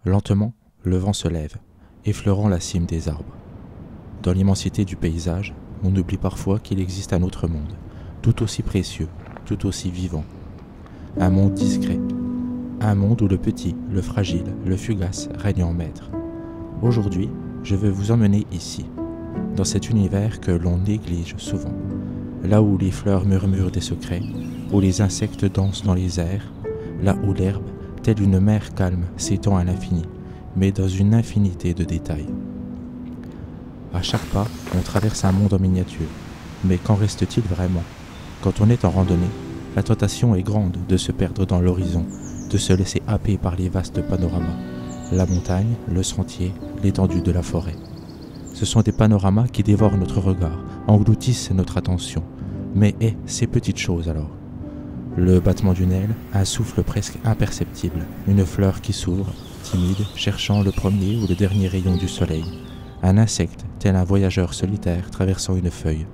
Lentement, le vent se lève, effleurant la cime des arbres. Dans l'immensité du paysage, on oublie parfois qu'il existe un autre monde, tout aussi précieux, tout aussi vivant. Un monde discret, un monde où le petit, le fragile, le fugace règne en maître. Aujourd'hui, je veux vous emmener ici, dans cet univers que l'on néglige souvent, là où les fleurs murmurent des secrets, où les insectes dansent dans les airs, là où l'herbe, telle une mer calme, s'étend à l'infini, mais dans une infinité de détails. À chaque pas, on traverse un monde en miniature, mais qu'en reste-t-il vraiment? Quand on est en randonnée, la tentation est grande de se perdre dans l'horizon, de se laisser happer par les vastes panoramas, la montagne, le sentier, l'étendue de la forêt. Ce sont des panoramas qui dévorent notre regard, engloutissent notre attention. Mais ces petites choses alors? Le battement d'une aile, un souffle presque imperceptible, une fleur qui s'ouvre, timide, cherchant le premier ou le dernier rayon du soleil, un insecte, tel un voyageur solitaire traversant une feuille.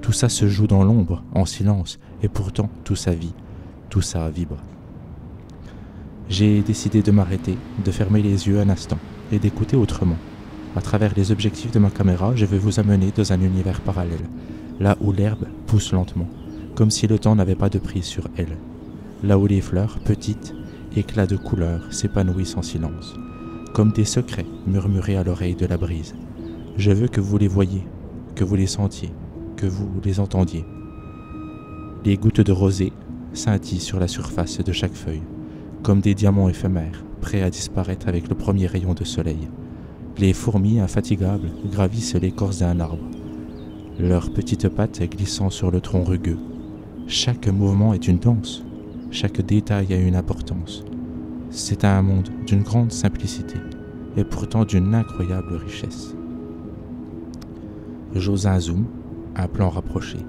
Tout ça se joue dans l'ombre, en silence, et pourtant tout ça vit, tout ça vibre. J'ai décidé de m'arrêter, de fermer les yeux un instant et d'écouter autrement. À travers les objectifs de ma caméra, je vais vous amener dans un univers parallèle, là où l'herbe pousse lentement, comme si le temps n'avait pas de prise sur elle, là où les fleurs, petites, éclats de couleurs, s'épanouissent en silence, comme des secrets murmurés à l'oreille de la brise. Je veux que vous les voyiez, que vous les sentiez, que vous les entendiez. Les gouttes de rosée scintillent sur la surface de chaque feuille, comme des diamants éphémères, prêts à disparaître avec le premier rayon de soleil. Les fourmis infatigables gravissent l'écorce d'un arbre, leurs petites pattes glissant sur le tronc rugueux. Chaque mouvement est une danse, chaque détail a une importance. C'est un monde d'une grande simplicité, et pourtant d'une incroyable richesse. J'ose un zoom, un plan rapproché,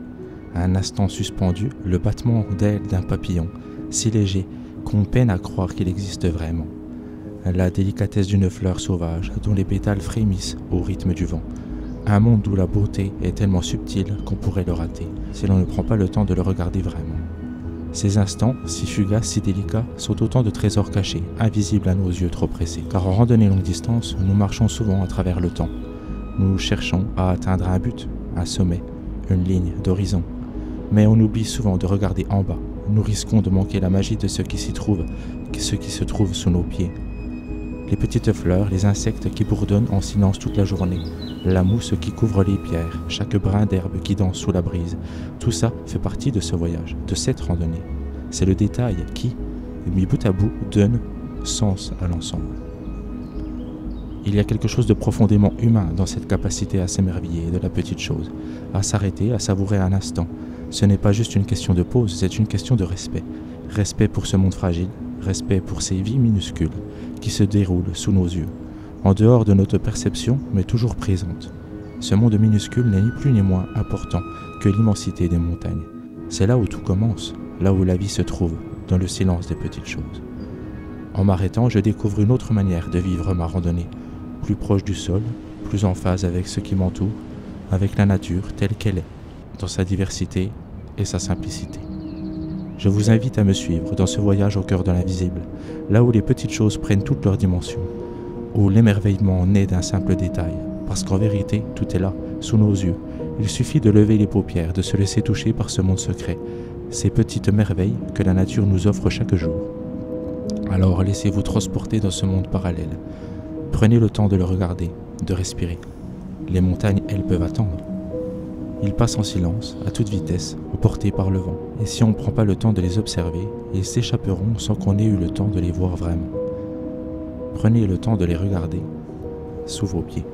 un instant suspendu, le battement d'aile d'un papillon, si léger qu'on peine à croire qu'il existe vraiment. La délicatesse d'une fleur sauvage dont les pétales frémissent au rythme du vent. Un monde où la beauté est tellement subtile qu'on pourrait le rater si l'on ne prend pas le temps de le regarder vraiment. Ces instants, si fugaces, si délicats, sont autant de trésors cachés, invisibles à nos yeux trop pressés. Car en randonnée longue distance, nous marchons souvent à travers le temps. Nous cherchons à atteindre un but, un sommet, une ligne d'horizon. Mais on oublie souvent de regarder en bas. Nous risquons de manquer la magie de ce qui s'y trouve, ce qui se trouve sous nos pieds. Les petites fleurs, les insectes qui bourdonnent en silence toute la journée, la mousse qui couvre les pierres, chaque brin d'herbe qui danse sous la brise, tout ça fait partie de ce voyage, de cette randonnée. C'est le détail qui, mis bout à bout, donne sens à l'ensemble. Il y a quelque chose de profondément humain dans cette capacité à s'émerveiller de la petite chose, à s'arrêter, à savourer un instant. Ce n'est pas juste une question de pause, c'est une question de respect. Respect pour ce monde fragile, respect pour ces vies minuscules qui se déroulent sous nos yeux, en dehors de notre perception, mais toujours présente. Ce monde minuscule n'est ni plus ni moins important que l'immensité des montagnes. C'est là où tout commence, là où la vie se trouve, dans le silence des petites choses. En m'arrêtant, je découvre une autre manière de vivre ma randonnée, plus proche du sol, plus en phase avec ce qui m'entoure, avec la nature telle qu'elle est, dans sa diversité et sa simplicité. Je vous invite à me suivre dans ce voyage au cœur de l'invisible, là où les petites choses prennent toute leur dimension, où l'émerveillement naît d'un simple détail, parce qu'en vérité, tout est là, sous nos yeux. Il suffit de lever les paupières, de se laisser toucher par ce monde secret, ces petites merveilles que la nature nous offre chaque jour. Alors laissez-vous transporter dans ce monde parallèle. Prenez le temps de le regarder, de respirer. Les montagnes, elles, peuvent attendre. Ils passent en silence, à toute vitesse, emportés par le vent. Et si on ne prend pas le temps de les observer, ils s'échapperont sans qu'on ait eu le temps de les voir vraiment. Prenez le temps de les regarder sous vos pieds.